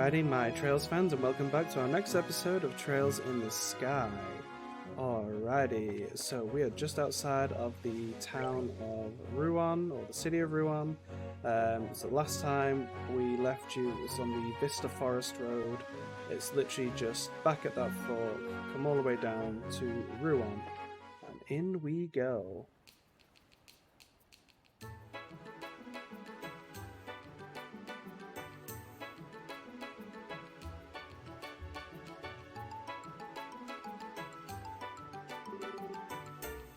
Alrighty, my Trails fans, and welcome back to our next episode of Trails in the Sky. Alrighty, so we are just outside of the town of Ruan, or the city of Ruan. So last time we left you, it was on the Vista Forest Road. It's literally just back at that fork, come all the way down to Ruan, and in we go.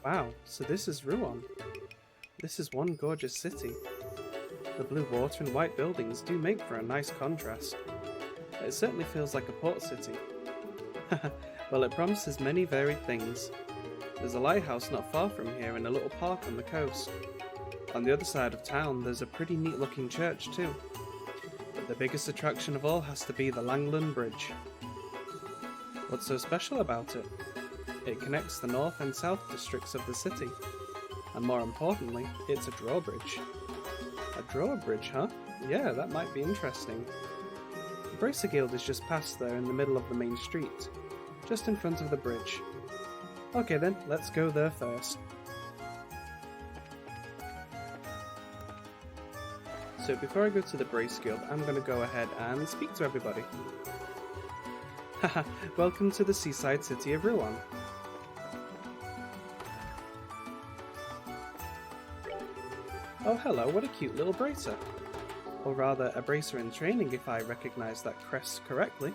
Wow, so this is Ruan. This is one gorgeous city. The blue water and white buildings do make for a nice contrast. It certainly feels like a port city. Well, it promises many varied things. There's a lighthouse not far from here and a little park on the coast. On the other side of town, there's a pretty neat looking church too. But the biggest attraction of all has to be the Langland Bridge. What's so special about it? It connects the north and south districts of the city. And more importantly, it's a drawbridge. A drawbridge, huh? Yeah, that might be interesting. The Bracer Guild is just past there in the middle of the main street, just in front of the bridge. Okay then, let's go there first. So before I go to the Bracer Guild, I'm going to go ahead and speak to everybody. Haha, welcome to the seaside city of Ruan. Oh hello, what a cute little bracer. Or rather, a bracer in training if I recognise that crest correctly.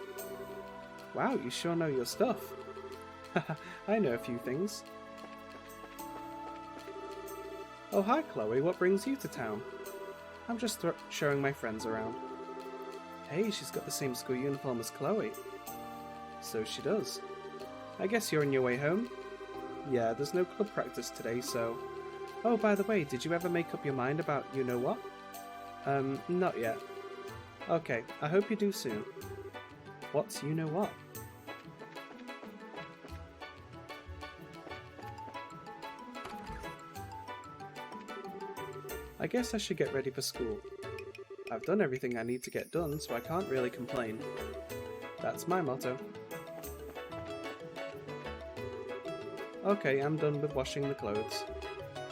Wow, you sure know your stuff. Haha, I know a few things. Oh hi Chloe, what brings you to town? I'm just showing my friends around. Hey, she's got the same school uniform as Chloe. So she does. I guess you're on your way home? Yeah, there's no club practice today, so... Oh, by the way, did you ever make up your mind about you-know-what? Not yet. Okay, I hope you do soon. What's you-know-what? I guess I should get ready for school. I've done everything I need to get done, so I can't really complain. That's my motto. Okay, I'm done with washing the clothes.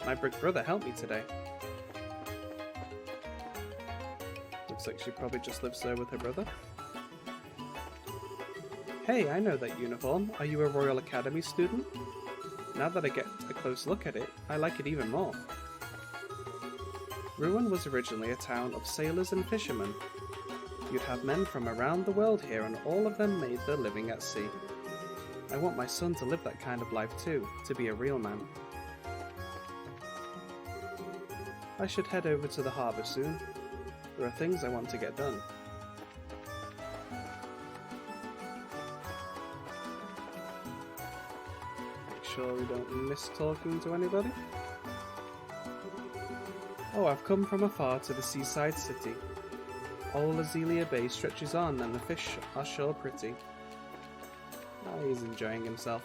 My big brother helped me today. Looks like she probably just lives there with her brother. Hey, I know that uniform. Are you a Royal Academy student? Now that I get a close look at it, I like it even more. Ruan was originally a town of sailors and fishermen. You'd have men from around the world here and all of them made their living at sea. I want my son to live that kind of life too, to be a real man. I should head over to the harbour soon. There are things I want to get done. Make sure we don't miss talking to anybody. Oh, I've come from afar to the seaside city. Old Azealia Bay stretches on and the fish are sure pretty. Oh, he's enjoying himself.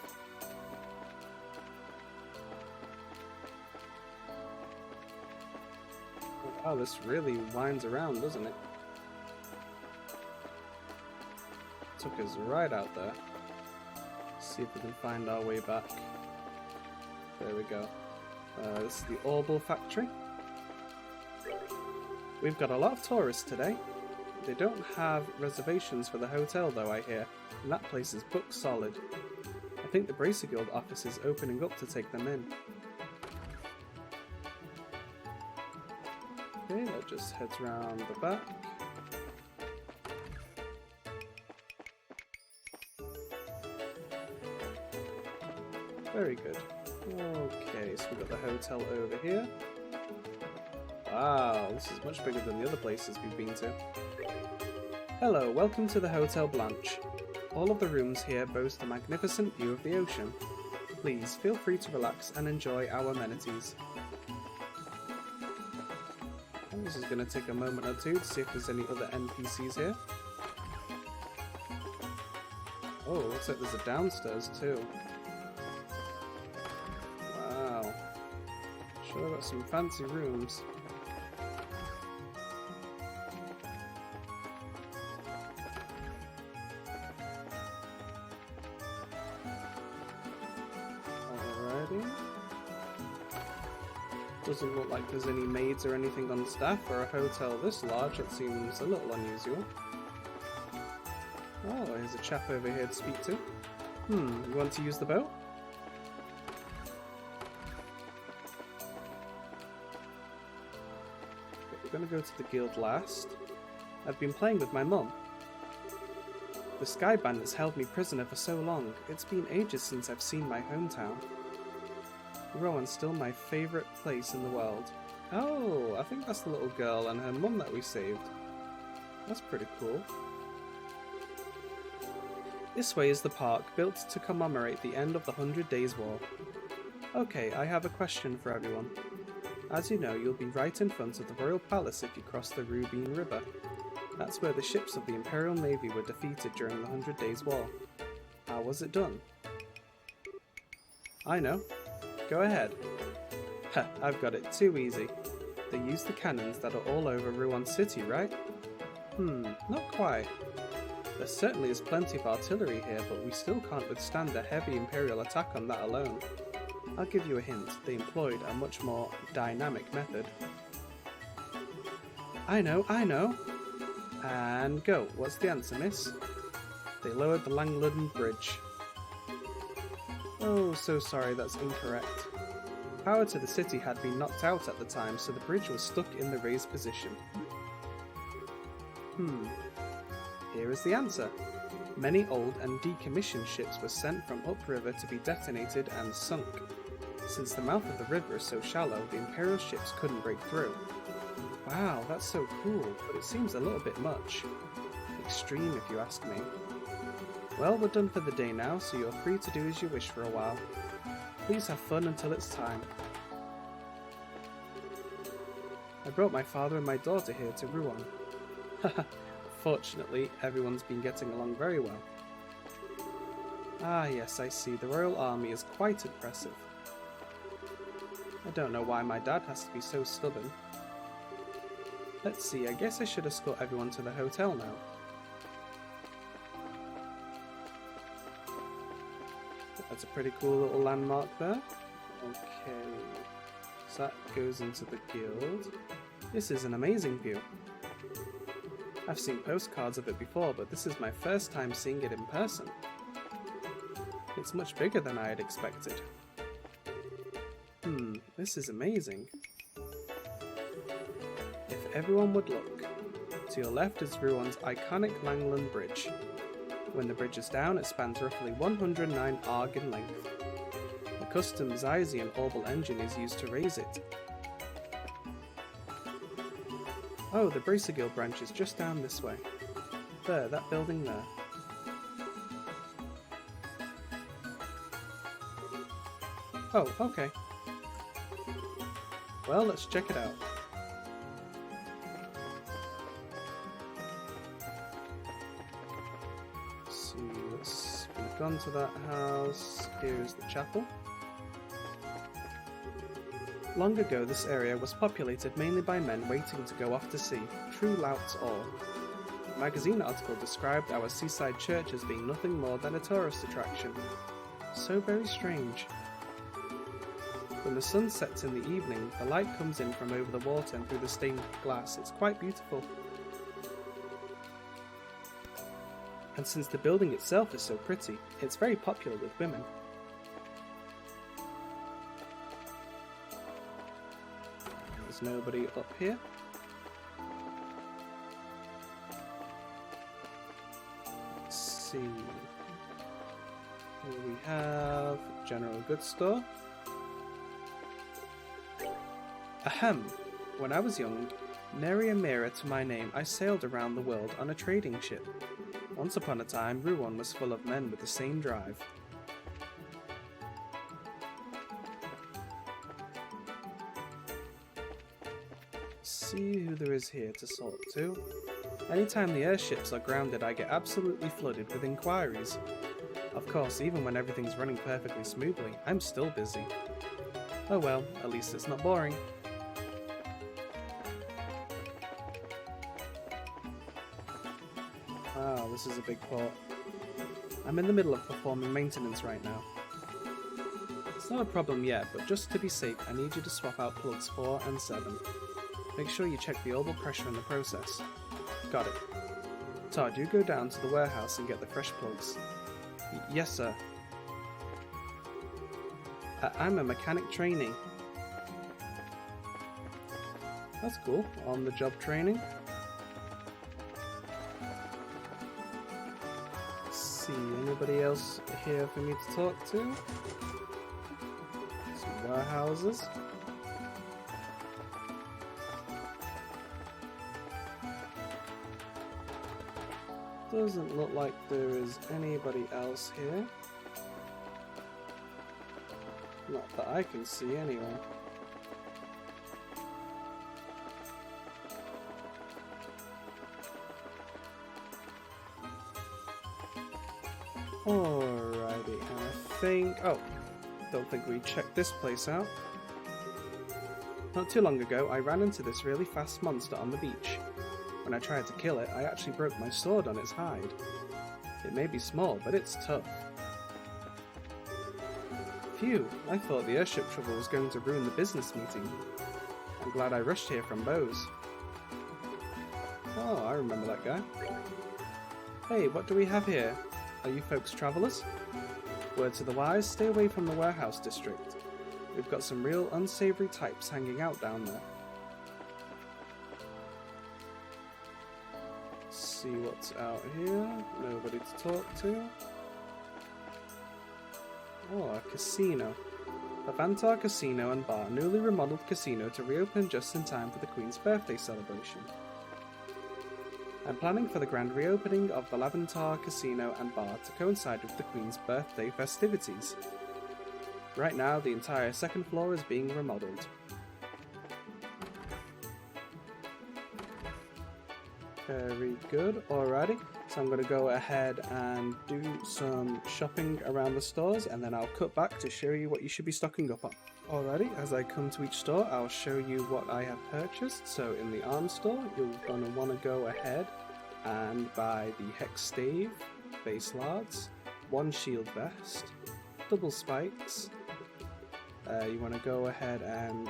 Oh, this really winds around, doesn't it? Took us right out there. Let's see if we can find our way back. There we go. This is the Orbital Factory. We've got a lot of tourists today. They don't have reservations for the hotel though, I hear, and that place is booked solid. I think the Bracer Guild office is opening up to take them in. Okay, that just heads round the back. Very good. Okay, so we've got the hotel over here. Wow, this is much bigger than the other places we've been to. Hello, welcome to the Hotel Blanche. All of the rooms here boast a magnificent view of the ocean. Please feel free to relax and enjoy our amenities. This is going to take a moment or two to see if there's any other NPCs here. Oh, looks like there's a downstairs too. Wow. Sure got some fancy rooms. Doesn't look like there's any maids or anything on staff for a hotel this large. It seems a little unusual. Oh, here's a chap over here to speak to. You want to use the boat? Okay, we're going to go to the guild last. I've been playing with my mum. The Sky Bandits held me prisoner for so long. It's been ages since I've seen my hometown. Ruan's still my favourite place in the world. Oh, I think that's the little girl and her mum that we saved. That's pretty cool. This way is the park, built to commemorate the end of the 100 Days War. Okay, I have a question for everyone. As you know, you'll be right in front of the Royal Palace if you cross the Ruan River. That's where the ships of the Imperial Navy were defeated during the 100 Days War. How was it done? I know. Go ahead. Ha, I've got it too easy. They used the cannons that are all over Ruan City, right? Not quite. There certainly is plenty of artillery here, but we still can't withstand a heavy Imperial attack on that alone. I'll give you a hint. They employed a much more dynamic method. I know! And go. What's the answer, miss? They lowered the Langland Bridge. Oh, so sorry, that's incorrect. Power to the city had been knocked out at the time, so the bridge was stuck in the raised position. Here is the answer. Many old and decommissioned ships were sent from upriver to be detonated and sunk. Since the mouth of the river is so shallow, the Imperial ships couldn't break through. Wow, that's so cool, but it seems a little bit much. Extreme, if you ask me. Well, we're done for the day now, so you're free to do as you wish for a while. Please have fun until it's time. I brought my father and my daughter here to Ruan. Fortunately, everyone's been getting along very well. Ah yes, I see. The Royal Army is quite impressive. I don't know why my dad has to be so stubborn. Let's see, I guess I should escort everyone to the hotel now. That's a pretty cool little landmark there. Okay, so that goes into the guild. This is an amazing view. I've seen postcards of it before, but this is my first time seeing it in person. It's much bigger than I had expected. This is amazing. If everyone would look, to your left is Ruan's iconic Langland Bridge. When the bridge is down, it spans roughly 109 arg in length. A custom Zysian orbital engine is used to raise it. Oh, the Bracer Guild branch is just down this way. There, that building there. Oh, okay. Well, let's check it out. So, let's speak on to that house. Here's the chapel. Long ago, this area was populated mainly by men waiting to go off to sea, true louts all. A magazine article described our seaside church as being nothing more than a tourist attraction. So very strange. When the sun sets in the evening, the light comes in from over the water and through the stained glass. It's quite beautiful. And since the building itself is so pretty, it's very popular with women. There's nobody up here. Let's see. Here we have General Goods Store. Ahem! When I was young, nary a mirror to my name, I sailed around the world on a trading ship. Once upon a time, Ruan was full of men with the same drive. See who there is here to talk to. Anytime the airships are grounded, I get absolutely flooded with inquiries. Of course, even when everything's running perfectly smoothly, I'm still busy. Oh well, at least it's not boring. Ah, this is a big port. I'm in the middle of performing maintenance right now. Let's It's not a problem yet, but just to be safe, I need you to swap out plugs 4 and 7. Make sure you check the orbital pressure in the process. Got it. Todd, you go down to the warehouse and get the fresh plugs. Yes, sir. I'm a mechanic trainee. That's cool. On-the-job training. Let's see, anybody else here for me to talk to? Some warehouses. Doesn't look like there is anybody else here. Not that I can see anyway. Alrighty, and I think... oh, don't think we checked this place out. Not too long ago, I ran into this really fast monster on the beach. When I tried to kill it, I actually broke my sword on its hide. It may be small, but it's tough. Phew, I thought the airship trouble was going to ruin the business meeting. I'm glad I rushed here from Bose. Oh, I remember that guy. Hey, what do we have here? Are you folks travelers? Word to the wise, stay away from the warehouse district. We've got some real unsavory types hanging out down there. See what's out here. Nobody to talk to. Oh, a casino. The Vantar Casino and Bar, newly remodeled casino to reopen just in time for the Queen's birthday celebration. I'm planning for the grand reopening of the Lavantar Casino and Bar to coincide with the Queen's birthday festivities. Right now, the entire second floor is being remodeled. Very good, alrighty. So I'm going to go ahead and do some shopping around the stores, and then I'll cut back to show you what you should be stocking up on. Alrighty, as I come to each store, I'll show you what I have purchased. So in the arms store, you're going to want to go ahead and buy the hex stave, base lards, 1 shield vest, double spikes. You want to go ahead and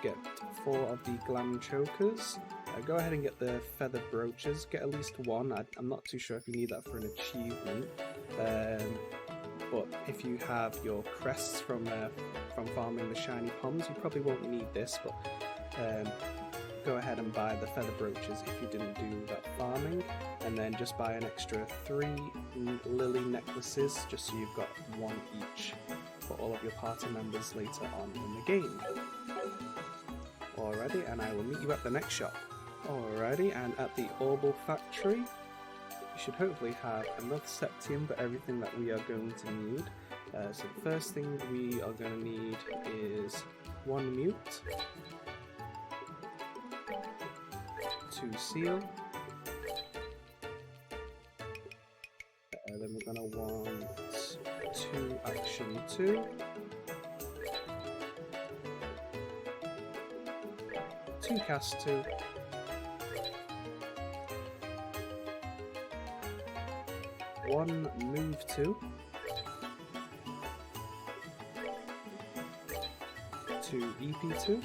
get 4 of the glam chokers. Go ahead and get the feather brooches. Get at least 1. I'm not too sure if you need that for an achievement. But if you have your crests from farming the shiny poms, you probably won't need this. But go ahead and buy the feather brooches if you didn't do that farming, and then just buy an extra 3 lily necklaces, just so you've got 1 each for all of your party members later on in the game. Alrighty, and I will meet you at the next shop. Alrighty, and at the Orbital Factory, you should hopefully have enough septium for everything that we are going to need. So the first thing we are going to need is 1 mute, 2 seal, then we're going to want 2 action 2, 2 cast 2, 1 move 2, 2 EP 2,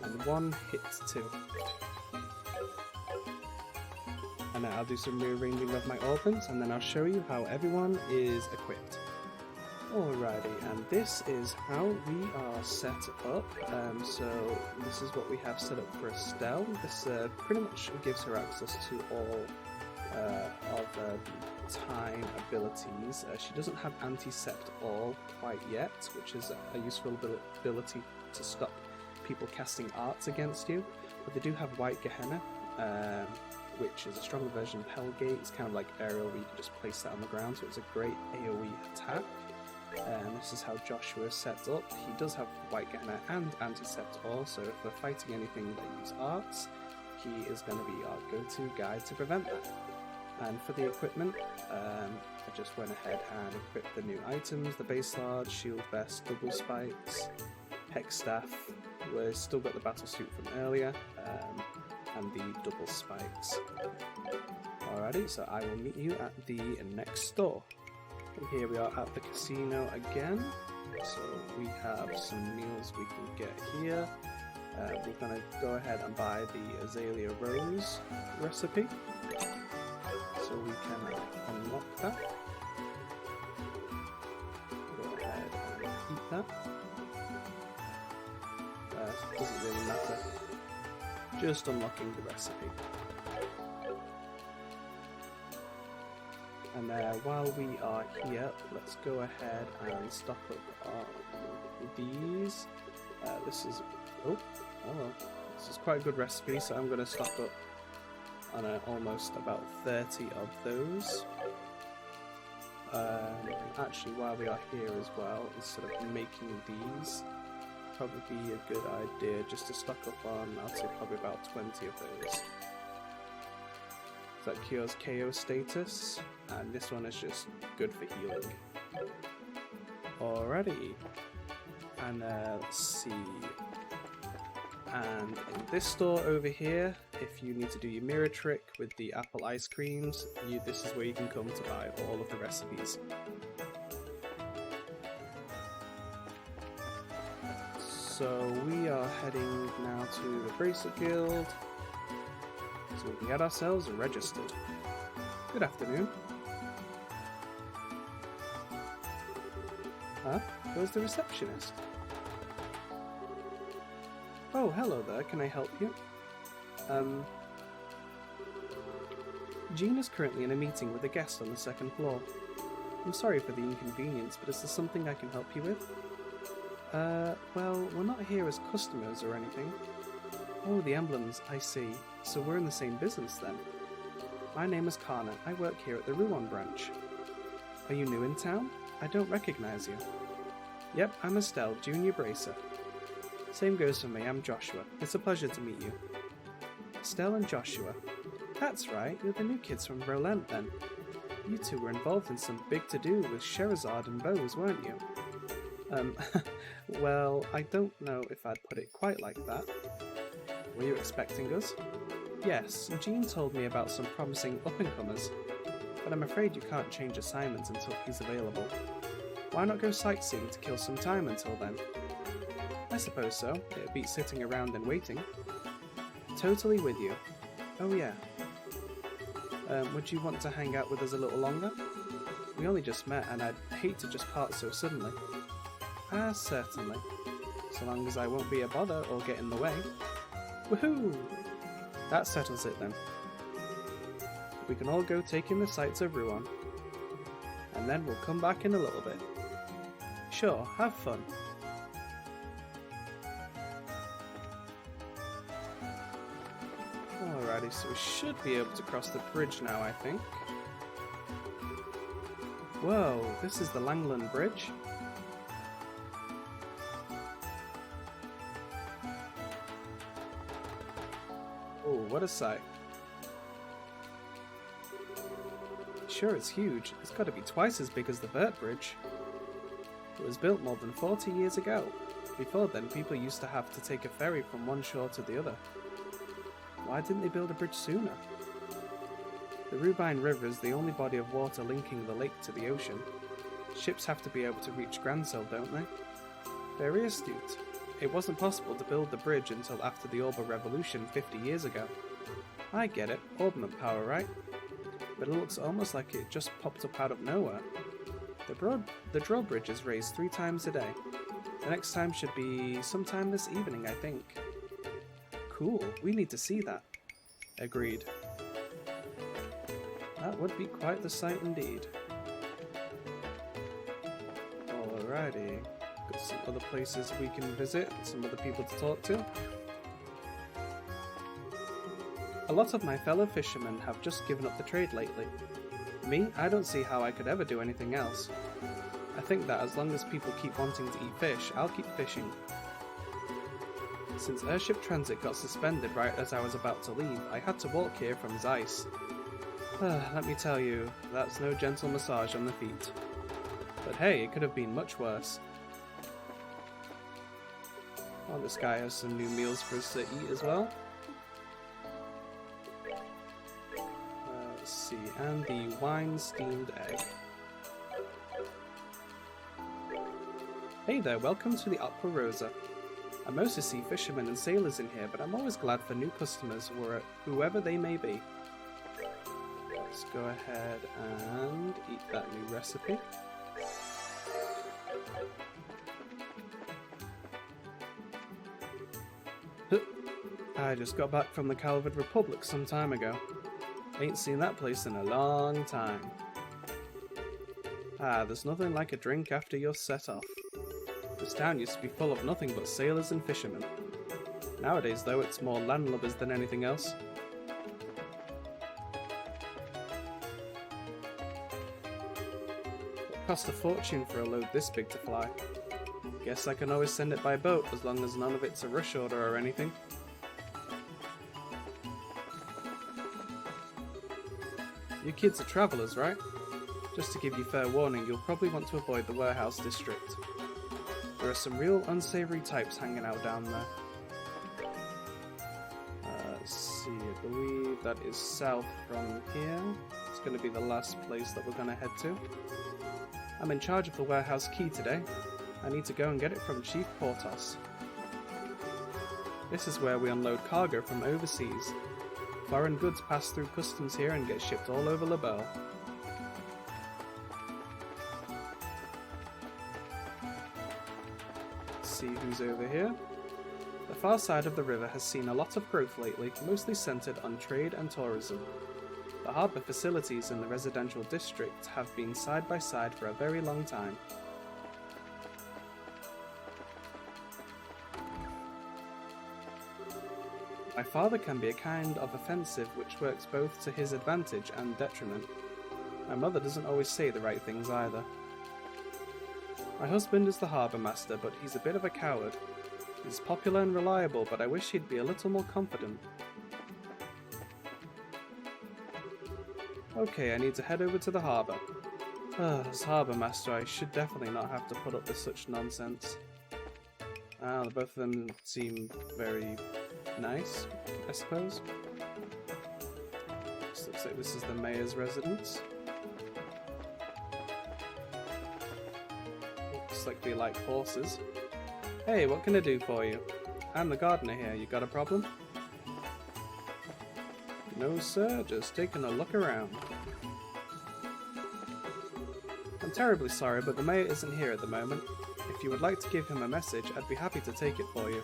and 1 hit 2. And now I'll do some rearranging of my orphans, and then I'll show you how everyone is equipped. Alrighty, and this is how we are set up. So this is what we have set up for Estelle. This pretty much gives her access to all of the time abilities. She doesn't have anti-sept all quite yet, which is a useful ability to stop people casting arts against you. But they do have White Gehenna, which is a stronger version of Hellgate. It's kind of like Aerial, where you can just place that on the ground, so it's a great AoE attack. And this is how Joshua is set up. He does have White Gehenna and Anti-Sept all, so if we're fighting anything that use arts, he is going to be our go-to guy to prevent that. And for the equipment, I just went ahead and equipped the new items, the base large, shield vest, double spikes, hex staff. We've still got the battle suit from earlier, and the double spikes. Alrighty, so I will meet you at the next store. And here we are at the casino again. So we have some meals we can get here. We're going to go ahead and buy the Azalea Rose recipe. So we can unlock that. Go ahead and eat that. Doesn't really matter. Just unlocking the recipe. And while we are here, let's go ahead and stock up on these. This is this is quite a good recipe, so I'm going to stock up on almost about 30 of those. Actually, while we are here as well, instead of making these, probably be a good idea just to stock up on, I'd say probably about 20 of those. That cures KO status, and this one is just good for healing. Alrighty, and let's see. And in this store over here, if you need to do your mirror trick with the apple ice creams, this is where you can come to buy all of the recipes. So we are heading now to the Bracelet Guild, so we can get ourselves registered. Good afternoon. Huh? Where's the receptionist? Oh, hello there, can I help you? Jean is currently in a meeting with a guest on the second floor. I'm sorry for the inconvenience, but is there something I can help you with? Well, we're not here as customers or anything. Oh, the emblems, I see. So we're in the same business then. My name is Kana. I work here at the Ruan branch. Are you new in town? I don't recognize you. Yep, I'm Estelle, Junior Bracer. Same goes for me, I'm Joshua. It's a pleasure to meet you. Estelle and Joshua. That's right, you're the new kids from Roland then. You two were involved in some big to-do with Sherazade and Bose, weren't you? Well, I don't know if I'd put it quite like that. Were you expecting us? Yes, Jean told me about some promising up-and-comers, but I'm afraid you can't change assignments until he's available. Why not go sightseeing to kill some time until then? I suppose so. It beats sitting around and waiting. Totally with you. Oh yeah. Would you want to hang out with us a little longer? We only just met and I'd hate to just part so suddenly. Ah, certainly. So long as I won't be a bother or get in the way. Woohoo! That settles it then. We can all go take in the sights of Ruan. And then we'll come back in a little bit. Sure, have fun. Alrighty, so we should be able to cross the bridge now, I think. Whoa, this is the Langland Bridge. Oh, what a sight. Sure, it's huge. It's got to be twice as big as the Vert Bridge. It was built more than 40 years ago. Before then, people used to have to take a ferry from one shore to the other. Why didn't they build a bridge sooner? The Rubine River is the only body of water linking the lake to the ocean. Ships have to be able to reach Gransel, don't they? Very astute. It wasn't possible to build the bridge until after the Orba Revolution 50 years ago. I get it, Orbment power, right? But it looks almost like it just popped up out of nowhere. The drawbridge is raised 3 times a day. The next time should be sometime this evening, I think. Cool, we need to see that. Agreed. That would be quite the sight indeed. Alrighty. Got some other places we can visit, some other people to talk to. A lot of my fellow fishermen have just given up the trade lately. Me, I don't see how I could ever do anything else. I think that as long as people keep wanting to eat fish, I'll keep fishing. Since airship transit got suspended right as I was about to leave, I had to walk here from Zeiss. Let me tell you, that's no gentle massage on the feet. But hey, it could have been much worse. Oh, this guy has some new meals for us to eat as well. Let's see, and the wine steamed egg. Hey there, welcome to the Aqua Rosa. I mostly see fishermen and sailors in here, but I'm always glad for new customers, whoever they may be. Let's go ahead and eat that new recipe. I just got back from the Calvard Republic some time ago. Ain't seen that place in a long time. There's nothing like a drink after you're set off. This town used to be full of nothing but sailors and fishermen. Nowadays, though, it's more landlubbers than anything else. It costs a fortune for a load this big to fly. Guess I can always send it by boat, as long as none of it's a rush order or anything. You kids are travellers, right? Just to give you fair warning, you'll probably want to avoid the warehouse district. There are some real unsavoury types hanging out down there. Let's see, I believe that is south from here. It's going to be the last place that we're going to head to. I'm in charge of the warehouse key today. I need to go and get it from Chief Portos. This is where we unload cargo from overseas. Foreign goods pass through customs here and get shipped all over La Belle. See who's over here. The far side of the river has seen a lot of growth lately, mostly centered on trade and tourism. The harbour facilities in the residential district have been side by side for a very long time. My father can be a kind of offensive which works both to his advantage and detriment. My mother doesn't always say the right things either. My husband is the harbour master, but he's a bit of a coward. He's popular and reliable, but I wish he'd be a little more confident. Okay, I need to head over to the harbour. As harbour master, I should definitely not have to put up with such nonsense. Both of them seem very nice, I suppose. This looks like this is the mayor's residence. Looks like they like horses. Hey, what can I do for you? I'm the gardener here. You got a problem? No, sir. Just taking a look around. I'm terribly sorry, but the mayor isn't here at the moment. If you would like to give him a message, I'd be happy to take it for you.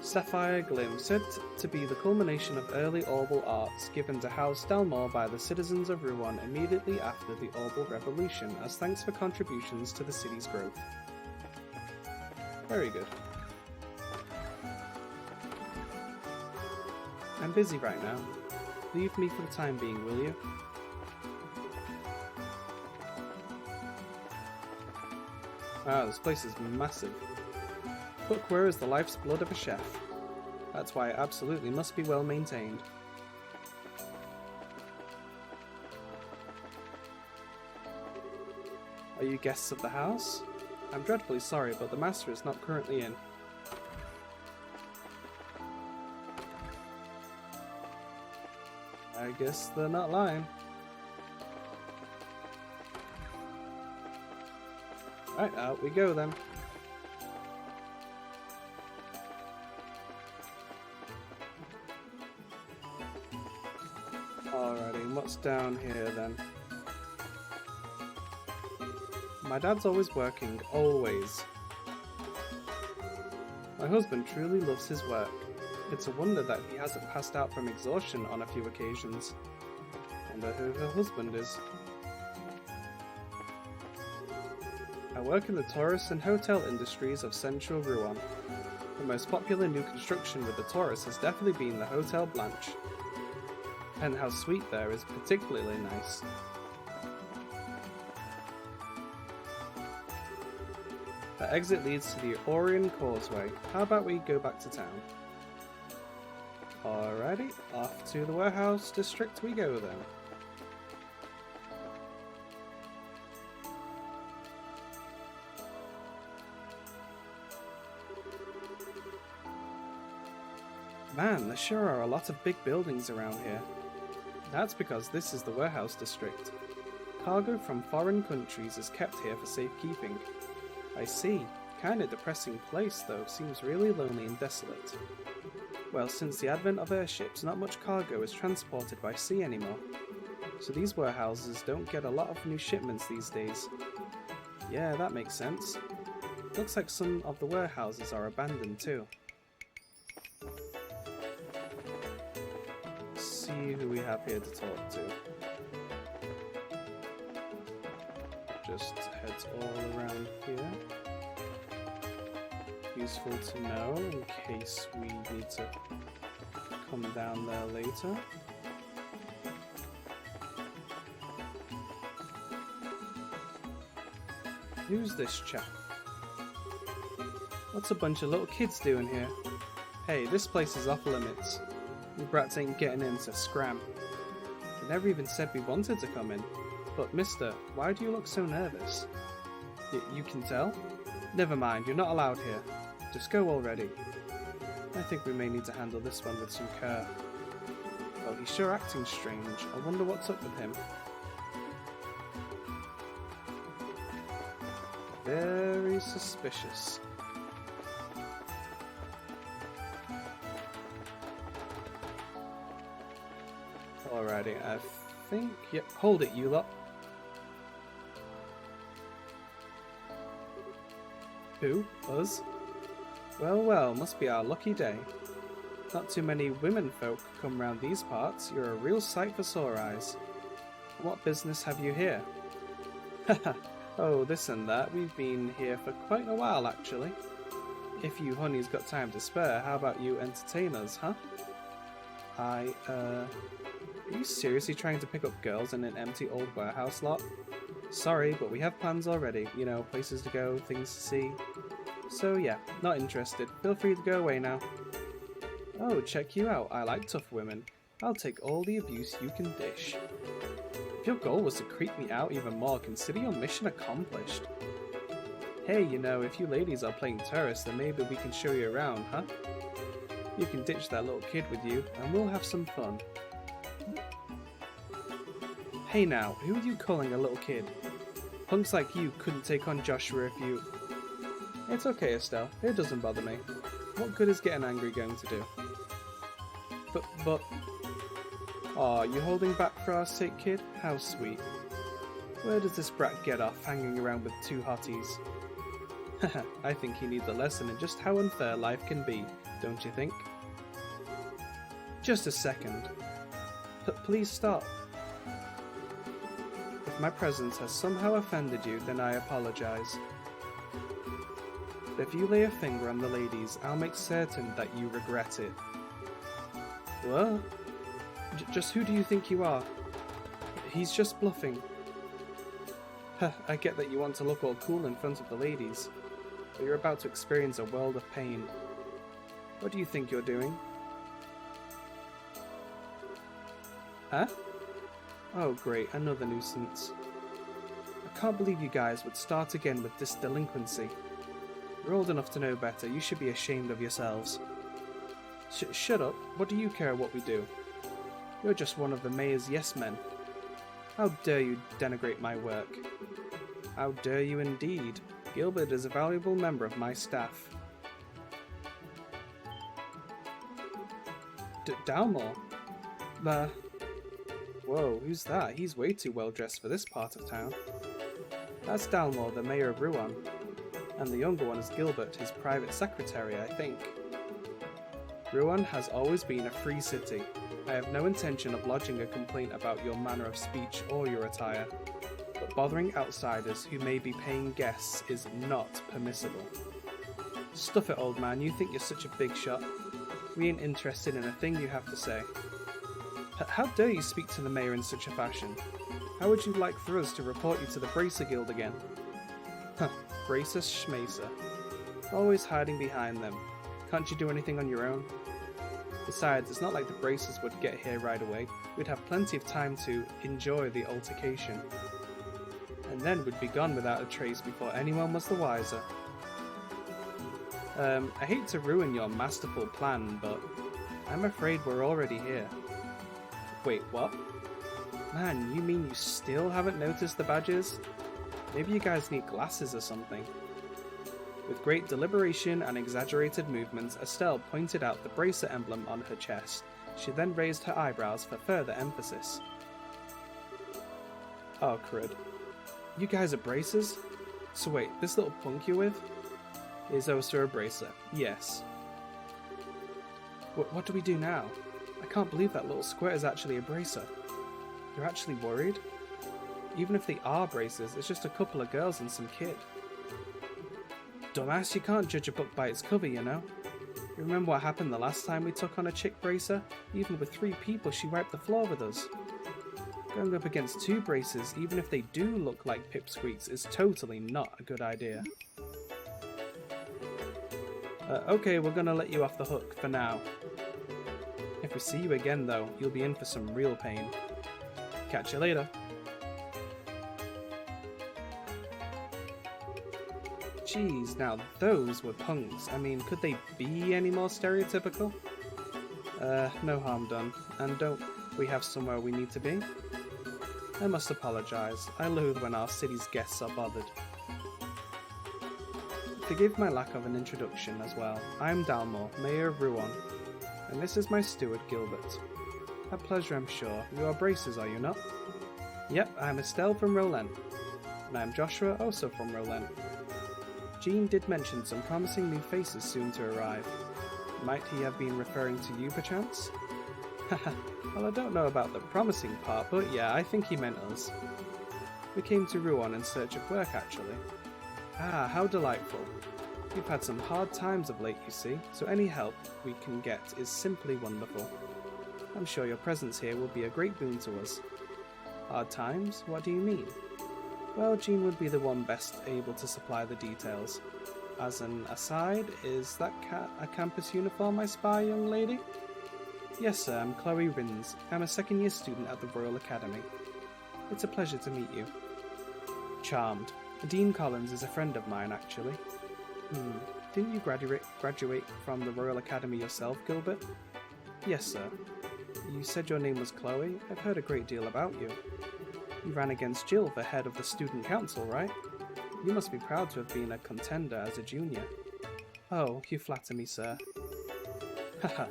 Sapphire Glim, said to be the culmination of early Orbal arts given to House Dalmor by the citizens of Ruan immediately after the Orbal Revolution as thanks for contributions to the city's growth. Very good. I'm busy right now. Leave me for the time being, will you? Wow, this place is massive. Cookware is the life's blood of a chef. That's why it absolutely must be well maintained. Are you guests of the house? I'm dreadfully sorry, but the master is not currently in. I guess they're not lying. Right, out we go then. Alrighty, what's down here then? My dad's always working, always. My husband truly loves his work. It's a wonder that he hasn't passed out from exhaustion on a few occasions. Wonder who her husband is. I work in the tourist and hotel industries of central Ruan. The most popular new construction with the tourists has definitely been the Hotel Blanche. Penthouse suite there is particularly nice. The exit leads to the Orion Causeway. How about we go back to town? Alrighty, off to the warehouse district we go then. Man, there sure are a lot of big buildings around here. That's because this is the warehouse district. Cargo from foreign countries is kept here for safekeeping. I see. Kinda depressing place though, seems really lonely and desolate. Well, since the advent of airships, not much cargo is transported by sea anymore. So these warehouses don't get a lot of new shipments these days. Yeah, that makes sense. Looks like some of the warehouses are abandoned too. Let's see who we have here to talk to. Just heads all around here. Useful to know in case we need to come down there later. Who's this chap? What's a bunch of little kids doing here? Hey, this place is off limits. You brats ain't getting in, so scram. We never even said we wanted to come in. But mister, why do you look so nervous? You can tell? Never mind, you're not allowed here. Just go already. I think we may need to handle this one with some care. Well, he's sure acting strange. I wonder what's up with him. Very suspicious. Alrighty, I think... Yep, hold it, you lot. Who? Us? Well, well, must be our lucky day. Not too many women folk come round these parts. You're a real sight for sore eyes. What business have you here? Haha, oh, this and that. We've been here for quite a while, actually. If you honey's got time to spare, how about you entertain us, huh? Are you seriously trying to pick up girls in an empty old warehouse lot? Sorry, but we have plans already. You know, places to go, things to see. So yeah, not interested. Feel free to go away now. Oh, check you out. I like tough women. I'll take all the abuse you can dish. If your goal was to creep me out even more, consider your mission accomplished. Hey, you know, if you ladies are playing tourists, then maybe we can show you around, huh? You can ditch that little kid with you, and we'll have some fun. Hey now, who are you calling a little kid? Punks like you couldn't take on Joshua if you... It's okay, Estelle. It doesn't bother me. What good is getting angry going to do? But... Aw, you holding back for our sake, kid? How sweet. Where does this brat get off hanging around with two hotties? Haha, I think he needs a lesson in just how unfair life can be, don't you think? Just a second. Please stop. If my presence has somehow offended you, then I apologize. But if you lay a finger on the ladies, I'll make certain that you regret it. What? Just who do you think you are? He's just bluffing. Huh, I get that you want to look all cool in front of the ladies, but you're about to experience a world of pain. What do you think you're doing? Huh? Oh great, another nuisance. I can't believe you guys would start again with this delinquency. You're old enough to know better, you should be ashamed of yourselves. Shut up, what do you care what we do? You're just one of the mayor's yes-men. How dare you denigrate my work? How dare you indeed? Gilbert is a valuable member of my staff. Dalmore? Whoa, who's that? He's way too well dressed for this part of town. That's Dalmore, the mayor of Ruan. And the younger one is Gilbert, his private secretary, I think. Ruan has always been a free city. I have no intention of lodging a complaint about your manner of speech or your attire, but bothering outsiders who may be paying guests is not permissible. Stuff it, old man, you think you're such a big shot. We ain't interested in a thing you have to say. How dare you speak to the mayor in such a fashion? How would you like for us to report you to the Bracer Guild again? Huh, Bracer Schmacer. Always hiding behind them. Can't you do anything on your own? Besides, it's not like the Bracers would get here right away. We'd have plenty of time to enjoy the altercation. And then we'd be gone without a trace before anyone was the wiser. I hate to ruin your masterful plan, but I'm afraid we're already here. Wait, what? Man, you mean you still haven't noticed the badges? Maybe you guys need glasses or something. With great deliberation and exaggerated movements, Estelle pointed out the bracer emblem on her chest. She then raised her eyebrows for further emphasis. Oh, crud. You guys are bracers? So wait, this little punk you're with is also a bracer. Yes. What do we do now? I can't believe that little squirt is actually a bracer. You're actually worried? Even if they are bracers, it's just a couple of girls and some kid. Dumbass, you can't judge a book by its cover, you know? You remember what happened the last time we took on a chick bracer? Even with 3 people, she wiped the floor with us. Going up against 2 bracers, even if they do look like pipsqueaks, is totally not a good idea. Okay, we're gonna let you off the hook for now. If we see you again though, you'll be in for some real pain. Catch you later. Jeez, now those were punks. I mean, could they be any more stereotypical? No harm done. And don't we have somewhere we need to be? I must apologise. I loathe when our city's guests are bothered. Forgive my lack of an introduction as well. I am Dalmor, Mayor of Ruan, and this is my steward, Gilbert. A pleasure, I'm sure. You are bracers, are you not? Yep, I am Estelle from Roland, and I am Joshua, also from Roland. Jean did mention some promising new faces soon to arrive. Might he have been referring to you, perchance? Haha, well, I don't know about the promising part, but yeah, I think he meant us. We came to Ruan in search of work, actually. Ah, how delightful. We've had some hard times of late, you see, so any help we can get is simply wonderful. I'm sure your presence here will be a great boon to us. Hard times? What do you mean? Well, Jean would be the one best able to supply the details. As an aside, is that a campus uniform I spy, young lady? Yes, sir, I'm Chloe Rins. I'm a second-year student at the Royal Academy. It's a pleasure to meet you. Charmed. Dean Collins is a friend of mine, actually. Didn't you graduate from the Royal Academy yourself, Gilbert? Yes, sir. You said your name was Chloe. I've heard a great deal about you. You ran against Jill for head of the student council, right? You must be proud to have been a contender as a junior. Oh, you flatter me, sir. Haha,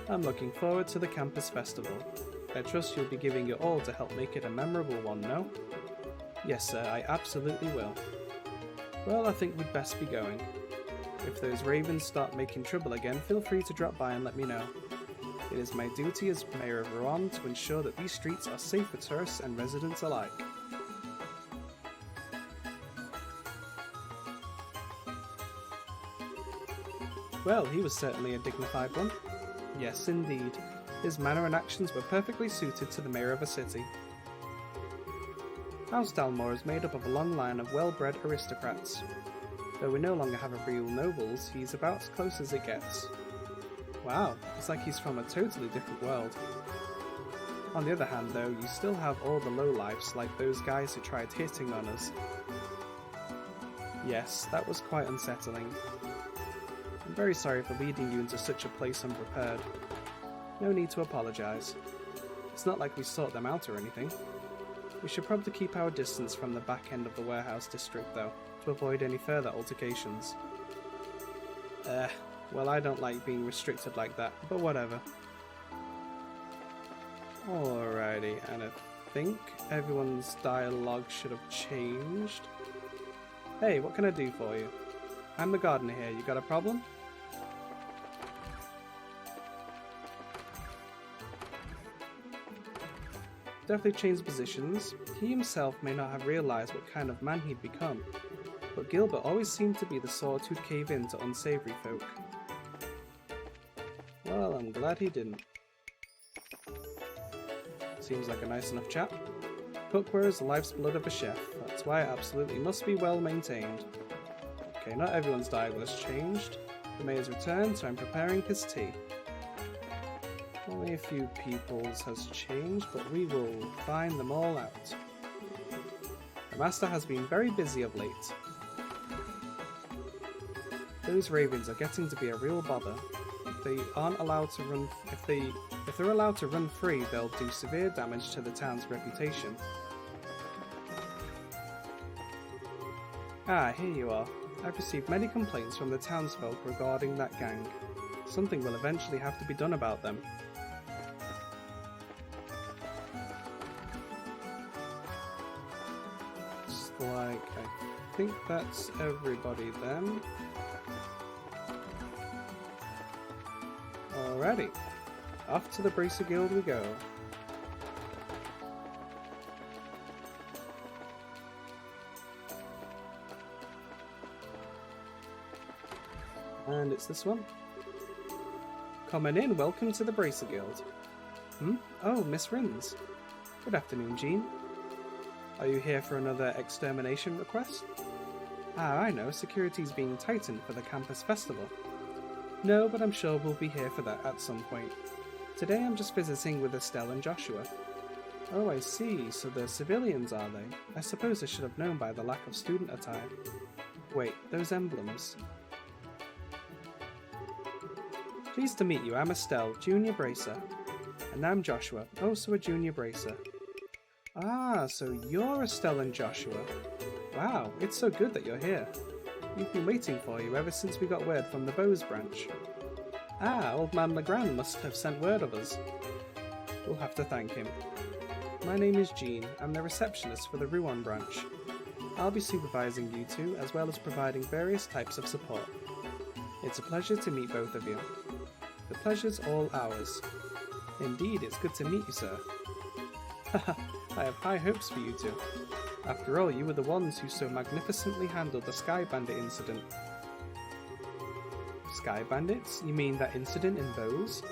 I'm looking forward to the campus festival. I trust you'll be giving your all to help make it a memorable one, no? Yes, sir, I absolutely will. Well, I think we'd best be going. If those ravens start making trouble again, feel free to drop by and let me know. It is my duty as Mayor of Ruan to ensure that these streets are safe for tourists and residents alike. Well, he was certainly a dignified one. Yes, indeed. His manner and actions were perfectly suited to the mayor of a city. House Dalmor is made up of a long line of well-bred aristocrats. Though we no longer have a real nobles, he's about as close as it gets. Wow, it's like he's from a totally different world. On the other hand though, you still have all the lowlifes like those guys who tried hitting on us. Yes, that was quite unsettling. I'm very sorry for leading you into such a place unprepared. No need to apologise. It's not like we sought them out or anything. We should probably keep our distance from the back end of the warehouse district though, to avoid any further altercations. Well, I don't like being restricted like that, but whatever. Alrighty, and I think everyone's dialogue should have changed. Hey, what can I do for you? I'm the gardener here, you got a problem? Definitely changed positions. He himself may not have realised what kind of man he'd become, but Gilbert always seemed to be the sort who'd cave in to unsavoury folk. Well, I'm glad he didn't. Seems like a nice enough chap. Cookware is the life's blood of a chef, that's why it absolutely must be well maintained. Okay, not everyone's dialogue has changed. The mayor's returned, so I'm preparing his tea. Only a few people's has changed, but we will find them all out. The master has been very busy of late. Those ravens are getting to be a real bother. if they aren't allowed to run, if they're allowed to run free, they'll do severe damage to the town's reputation. Ah, here you are. I've received many complaints from the townsfolk regarding that gang. Something will eventually have to be done about them. It's like, I think that's everybody then. Alrighty, off to the Bracer Guild we go. And it's this one. Coming in, welcome to the Bracer Guild. Oh, Miss Rins. Good afternoon, Jean. Are you here for another extermination request? Ah, I know, security's being tightened for the campus festival. No, but I'm sure we'll be here for that at some point. Today I'm just visiting with Estelle and Joshua. Oh, I see, so they're civilians, are they? I suppose I should have known by the lack of student attire. Wait, those emblems. Pleased to meet you, I'm Estelle, Junior Bracer. And I'm Joshua, also a Junior Bracer. Ah, so you're Estelle and Joshua. Wow, it's so good that you're here. We've been waiting for you ever since we got word from the Bows branch. Ah, old man Legrand must have sent word of us. We'll have to thank him. My name is Jean, I'm the receptionist for the Ruan branch. I'll be supervising you two, as well as providing various types of support. It's a pleasure to meet both of you. The pleasure's all ours. Indeed, it's good to meet you, sir. Haha, I have high hopes for you two. After all, you were the ones who so magnificently handled the Sky Bandit incident. Sky Bandits? You mean that incident in Bows?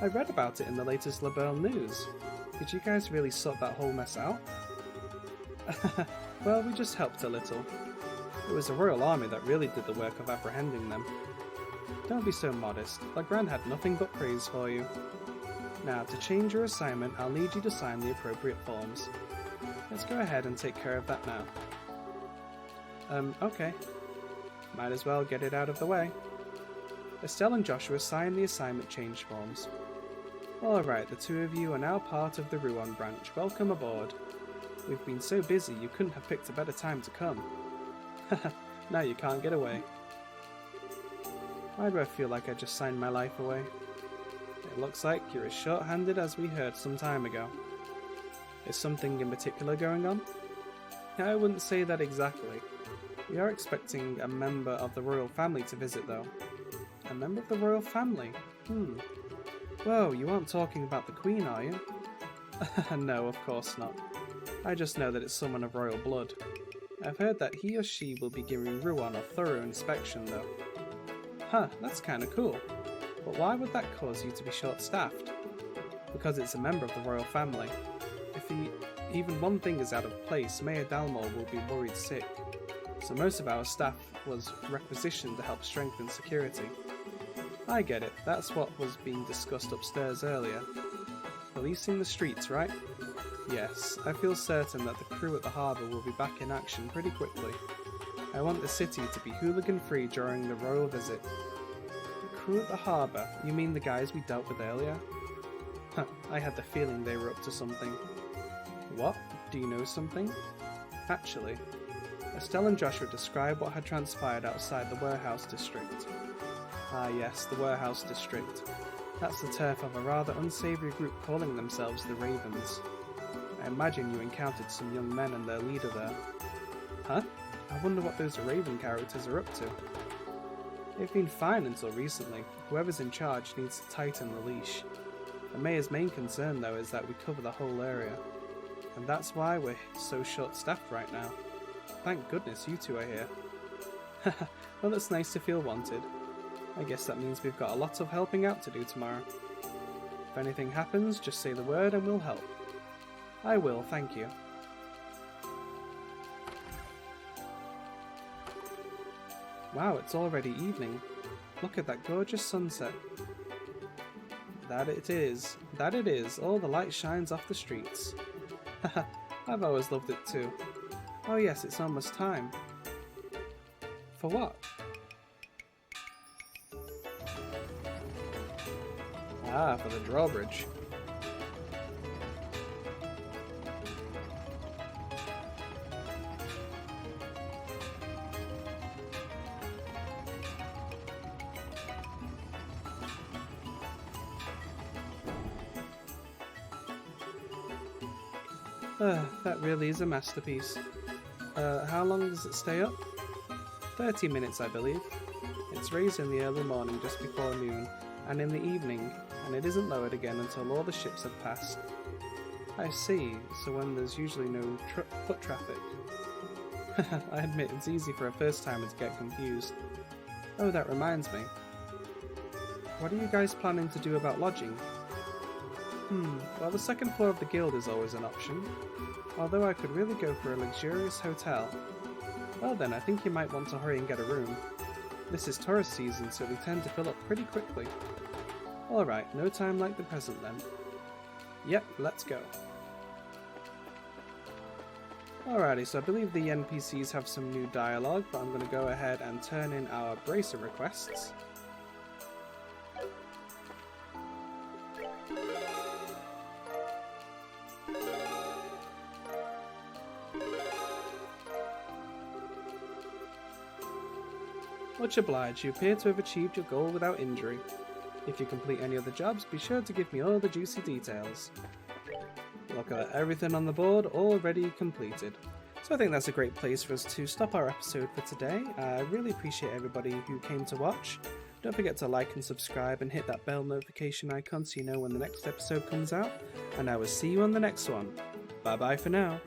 I read about it in the latest LaBelle news. Did you guys really sort that whole mess out? Well, we just helped a little. It was the Royal Army that really did the work of apprehending them. Don't be so modest. Legrand had nothing but praise for you. Now, to change your assignment, I'll need you to sign the appropriate forms. Let's go ahead and take care of that now. Okay. Might as well get it out of the way. Estelle and Joshua signed the assignment change forms. Alright, the two of you are now part of the Ruan branch. Welcome aboard. We've been so busy you couldn't have picked a better time to come. Now you can't get away. Why do I feel like I just signed my life away? It looks like you're as short-handed as we heard some time ago. Is something in particular going on? I wouldn't say that exactly. We are expecting a member of the royal family to visit though. A member of the royal family? Whoa, you aren't talking about the Queen, are you? No, of course not. I just know that it's someone of royal blood. I've heard that he or she will be giving Ruan a thorough inspection though. Huh, that's kinda cool. But why would that cause you to be short-staffed? Because it's a member of the royal family. If even one thing is out of place, Mayor Dalmor will be worried sick. So most of our staff was requisitioned to help strengthen security. I get it, that's what was being discussed upstairs earlier. Policing the streets, right? Yes, I feel certain that the crew at the harbour will be back in action pretty quickly. I want the city to be hooligan-free during the royal visit. The crew at the harbour? You mean the guys we dealt with earlier? Huh, I had the feeling they were up to something. What? Do you know something? Actually, Estelle and Joshua described what had transpired outside the warehouse district. Ah yes, the warehouse district. That's the turf of a rather unsavoury group calling themselves the Ravens. I imagine you encountered some young men and their leader there. Huh? I wonder what those Raven characters are up to. They've been fine until recently. Whoever's in charge needs to tighten the leash. The mayor's main concern though is that we cover the whole area. And that's why we're so short-staffed right now. Thank goodness you two are here. Well, it's nice to feel wanted. I guess that means we've got a lot of helping out to do tomorrow. If anything happens, just say the word and we'll help. I will, thank you. Wow, it's already evening. Look at that gorgeous sunset. That it is. That it is. All the light shines off the streets. Haha, I've always loved it too. Oh yes, it's almost time. For what? Ah, for the drawbridge. That really is a masterpiece. How long does it stay up? 30 minutes, I believe. It's raised in the early morning just before noon, and in the evening, and it isn't lowered again until all the ships have passed. I see, so when there's usually no foot traffic. I admit it's easy for a first timer to get confused. Oh, that reminds me. What are you guys planning to do about lodging? Well, the second floor of the guild is always an option, although I could really go for a luxurious hotel. Well then, I think you might want to hurry and get a room. This is tourist season, so we tend to fill up pretty quickly. Alright, no time like the present then. Yep, let's go. Alrighty, so I believe the NPCs have some new dialogue, but I'm going to go ahead and turn in our bracer requests. Much obliged, you appear to have achieved your goal without injury. If you complete any other jobs, be sure to give me all the juicy details. Look at everything on the board already completed. So I think that's a great place for us to stop our episode for today. I really appreciate everybody who came to watch. Don't forget to like and subscribe and hit that bell notification icon so you know when the next episode comes out. And I will see you on the next one. Bye bye for now.